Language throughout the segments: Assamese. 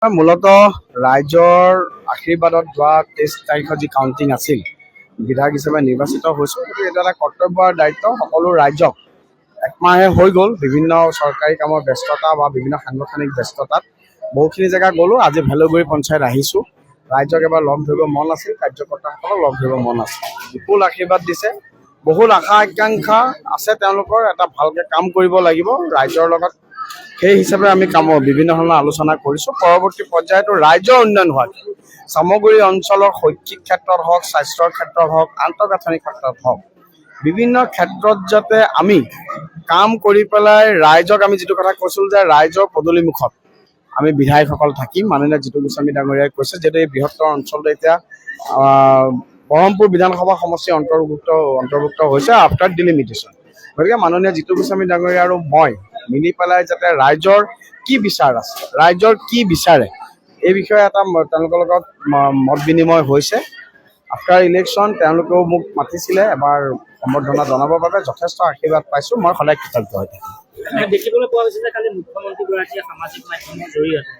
মূলতঃ ৰাইজৰ আশীৰ্বাদত যোৱা 23 তাৰিখত যি কাউণ্টিং আছিল বিধায়ক হিচাপে নিৰ্বাচিত হৈছোঁ। গতিকে এইটো এটা কৰ্তব্য আৰু দায়িত্ব সকলো ৰাইজক একমাহে হৈ গ'ল বিভিন্ন চৰকাৰী কামৰ ব্যস্ততা বা বিভিন্ন সাংগঠনিক ব্যস্ততাত বহুখিনি জেগা গ'লোঁ। আজি ভেলগুৰি পঞ্চায়ত আহিছোঁ। ৰাইজক এবাৰ লগ ধৰিব মন আছিল, কাৰ্যকৰ্তাসকলক লগ ধৰিব মন আছিল। বিপুল আশীৰ্বাদ দিছে, বহুত আশা আকাংক্ষা আছে তেওঁলোকৰ, এটা ভালকৈ কাম কৰিব লাগিব ৰাইজৰ লগত। সেই হিচাপে আমি বিভিন্ন ধৰণৰ আলোচনা কৰিছোঁ। পৰৱৰ্তী পৰ্যায়তো ৰাইজৰ উন্নয়ন হোৱাক চামগুৰি অঞ্চলৰ শৈক্ষিক ক্ষেত্ৰত হওক, স্বাস্থ্যৰ ক্ষেত্ৰত হওক, আন্তঃগাঁথনিৰ ক্ষেত্ৰত হওক, বিভিন্ন ক্ষেত্ৰত যাতে আমি কাম কৰি পেলাই ৰাইজক আমি যিটো কথা কৈছিলোঁ যে ৰাইজৰ পদূলিমুখত আমি বিধায়কসকল থাকিম। মাননীয় জিতু গোস্বামী ডাঙৰীয়াই কৈছে যিহেতু এই বৃহত্তৰ অঞ্চলটো এতিয়া বহৰমপুৰ বিধানসভা সমষ্টিৰ অন্তৰ্ভুক্ত হৈছে আফটাৰ ডিলিমিটেশ্যন। গতিকে মাননীয় জিতু গোস্বামী ডাঙৰীয়া আৰু মই মিলি পেলাই যাতে ৰাইজৰ কি বিচাৰ আছে, ৰাইজৰ কি বিচাৰে এই বিষয়ে এটা তেওঁলোকৰ লগত মত বিনিময় হৈছে। আফটাৰ ইলেকশ্যন তেওঁলোকেও মোক মাতিছিলে এবাৰ সম্বৰ্ধনা জনাবৰ বাবে, যথেষ্ট আশীৰ্বাদ পাইছোঁ। মই সদায় কৃতজ্ঞ হৈ থাকিম। দেখিবলৈ পোৱা গৈছে যে কালি মুখ্যমন্ত্ৰীগৰাকীয়ে সামাজিক মাধ্যমৰ জৰিয়তে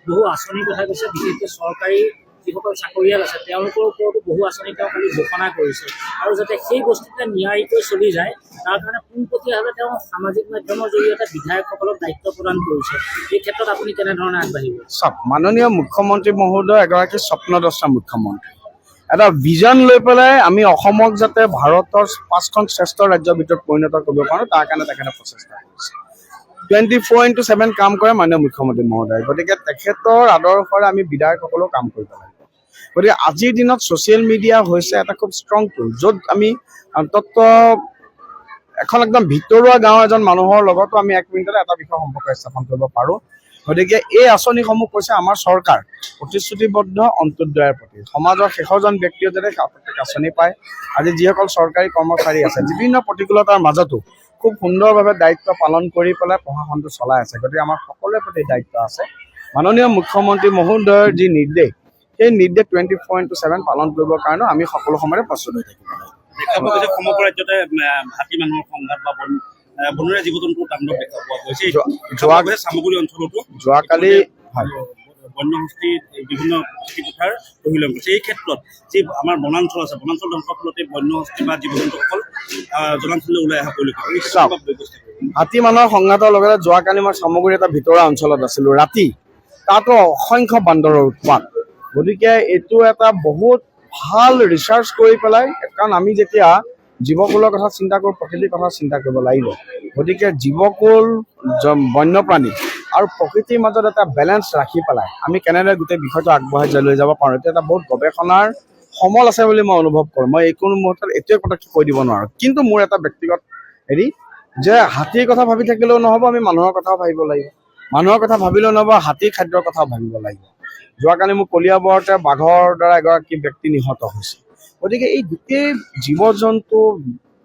বহু আঁচনিৰ কথা কৈছে, বিশেষকৈ চৰকাৰী যিসকল চাকৰিয়াল আছে তেওঁলোকৰ ওপৰতো বহু আঁচনি তেওঁ কালি ঘোষণা কৰিছে আৰু যাতে সেই বস্তুটো নিয়াৰিকৈ চলি যায় তাৰ কাৰণে পোনপটীয়াভাৱে তেওঁ সামাজিক মাধ্যমৰ জৰিয়তে বিধায়কসকলক দায়িত্ব প্ৰদান কৰিছে। এই ক্ষেত্ৰত আপুনি কেনেধৰণে আগবাঢ়িব? চাওক, মাননীয় মুখ্যমন্ত্ৰী মহোদয় এগৰাকী স্বপ্নদ্ৰষ্টা মুখ্যমন্ত্ৰী। এটা ভিজন লৈ পেলাই আমি অসমক যাতে ভাৰতৰ 5খন শ্ৰেষ্ঠ ৰাজ্যৰ ভিতৰত পৰিণত কৰিব পাৰোঁ তাৰ কাৰণে তেখেতে প্ৰচেষ্টা কৰিছে। 24/7 কাম কৰে মাননীয় মুখ্যমন্ত্ৰী মহোদয়। গতিকে তেখেতৰ আদৰ্শৰে আমি বিধায়কসকলেও কাম কৰিব লাগিব। গতিকে আজিৰ দিনত ছ'চিয়েল মিডিয়া হৈছে এটা খুব ষ্ট্ৰং টুল, য'ত আমি অন্ততঃ এখন একদম ভিতৰুৱা গাঁৱৰ এজন মানুহৰ লগতো আমি 1 মিনিটতে এটা বিষয় সম্পৰ্ক স্থাপন কৰিব পাৰোঁ। গতিকে এই আঁচনিসমূহ কৈছে আমাৰ চৰকাৰ প্ৰতিশ্ৰুতিবদ্ধ অন্ত্যোদয়ৰ প্ৰতি। সমাজৰ শেষৰজন ব্যক্তিও যাতে প্ৰত্যেক আঁচনি পায়। আজি যিসকল চৰকাৰী কৰ্মচাৰী আছে বিভিন্ন প্ৰতিকূলতাৰ মাজতো খুব সুন্দৰভাৱে দায়িত্ব পালন কৰি পেলাই প্ৰশাসনটো চলাই আছে। গতিকে আমাৰ সকলোৰে প্ৰতি দায়িত্ব আছে। মাননীয় মুখ্যমন্ত্ৰী মহোদয়ৰ যি নিৰ্দেশ, সেই নিৰ্দেশ 24/7 পালন কৰিবৰ কাৰণেও আমি সকলো সময়তে প্ৰস্তুত হৈ থাকিব লাগিব। সমগ্ৰ ৰাজ্যতে হাতী মানুহৰ সংঘাত বা বনৰীয়া জীৱ জন্তুৰ তাণ্ডৱ দেখা পোৱা গৈছে। চামগুৰি অঞ্চলতো যোৱাকালি বন্যহস্তীৰ বিভিন্ন খেতিপথাৰ তহিলং কৰিছে। এই ক্ষেত্ৰত যি আমাৰ বনাঞ্চল আছে, বনাঞ্চল ধ্বংসৰ ফলতে বন্যহস্তী বা জীৱ জন্তুসকল জনাঞ্চললৈ ওলাই অহা পৰিলক্ষিত। হাতী মানুহৰ সংঘাতৰ লগতে যোৱাকালি মই চামগুৰি এটা ভিতৰুৱা অঞ্চলত আছিলোঁ ৰাতি, তাতো অসংখ্য বান্দৰৰ উৎপাত। গতিকে এইটো এটা বহুত ভাল ৰিচাৰ্চ কৰি পেলাই, কাৰণ আমি যেতিয়া জীৱকুলৰ কথা চিন্তা কৰোঁ প্ৰকৃতিৰ কথা চিন্তা কৰিব লাগিব। গতিকে জীৱকুল, বন্যপ্ৰাণী আৰু প্ৰকৃতিৰ মাজত এটা বেলেঞ্চ ৰাখি পেলাই আমি কেনেদৰে গোটেই বিষয়টো আগবঢ়াই লৈ যাব পাৰোঁ, এইটো এটা বহুত গৱেষণাৰ সমল আছে বুলি মই অনুভৱ কৰোঁ। মই কোনো মুহূৰ্তত এইটোৱে পটককৈ কৈ দিব নোৱাৰোঁ। কিন্তু মোৰ এটা ব্যক্তিগত যে হাতীৰ কথা ভাবি থাকিলেও নহ'ব, আমি মানুহৰ কথাও ভাবিব লাগিব। মানুহৰ কথা ভাবিলেও নহ'ব, হাতীৰ খাদ্যৰ কথাও ভাবিব লাগিব। যোৱাকালি মোৰ কলিয়াবৰতে বাঘৰ দ্বাৰা এগৰাকী ব্যক্তি নিহত হৈছে। গতিকে এই গোটেই জীৱ জন্তু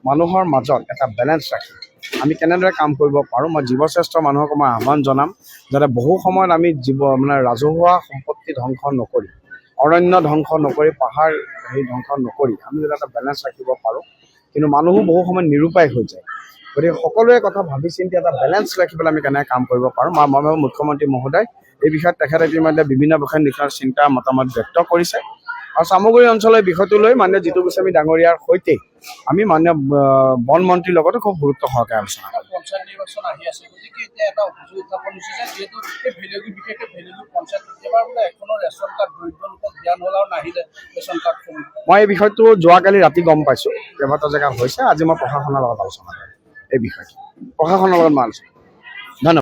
মানুহৰ মাজত এটা বেলেঞ্চ ৰাখি আমি কেনেদৰে কাম কৰিব পাৰোঁ, মই জীৱশ্ৰেষ্ঠ মানুহক মই আহ্বান জনাম যাতে বহু সময়ত আমি ৰাজহুৱা সম্পত্তি ধ্বংস নকৰি, অৰণ্য ধ্বংস নকৰি, পাহাৰ ধ্বংস নকৰি আমি যাতে এটা বেলেঞ্চ ৰাখিব পাৰোঁ। কিন্তু মানুহো বহু সময়ত নিৰুপায় হৈ যায়। গতিকে সকলোৰে কথা ভাবি চিন্তি এটা বেলেঞ্চ ৰাখি পেলাই আমি কেনেকৈ কাম কৰিব পাৰোঁ। মই ভাবোঁ মুখ্যমন্ত্ৰী মহোদয় এই বিষয়ত তেখেতে ইতিমধ্যে বিভিন্ন বিষয়ত নিজৰ চিন্তা মতামত ব্যক্ত কৰিছে। আৰু চামগুৰি অঞ্চলৰ বিষয়টো লৈ মাননীয় জিতু গোস্বামী ডাঙৰীয়াৰ সৈতে আমি মাননীয় বন মন্ত্ৰীৰ লগতো খুব গুৰুত্ব সহকাৰে আলোচনা কৰোঁ। পঞ্চায়ত নিৰ্বাচন আহি আছে, গতিকে এতিয়া এটা অভিযোগ উত্থাপন হৈছে যে যিহেতু এই বিশেষকৈ ভেলগুৰি পঞ্চায়ত এবাৰ বোলে এখনো ৰেচন কাৰ্ড দৰিদ্ৰ লোকক দিয়া নহ'ল আৰু নাহিলে ৰেচন কাৰ্ডসমূহ। মই এই বিষয়টো যোৱাকালি ৰাতি গম পাইছোঁ, কেইবাটাও জেগাত হৈছে। আজি মই প্ৰশাসনৰ লগত আলোচনা কৰিম এই বিষয়টো, প্ৰশাসনৰ লগত মই আলোচনা কৰিম। ধন্যবাদ।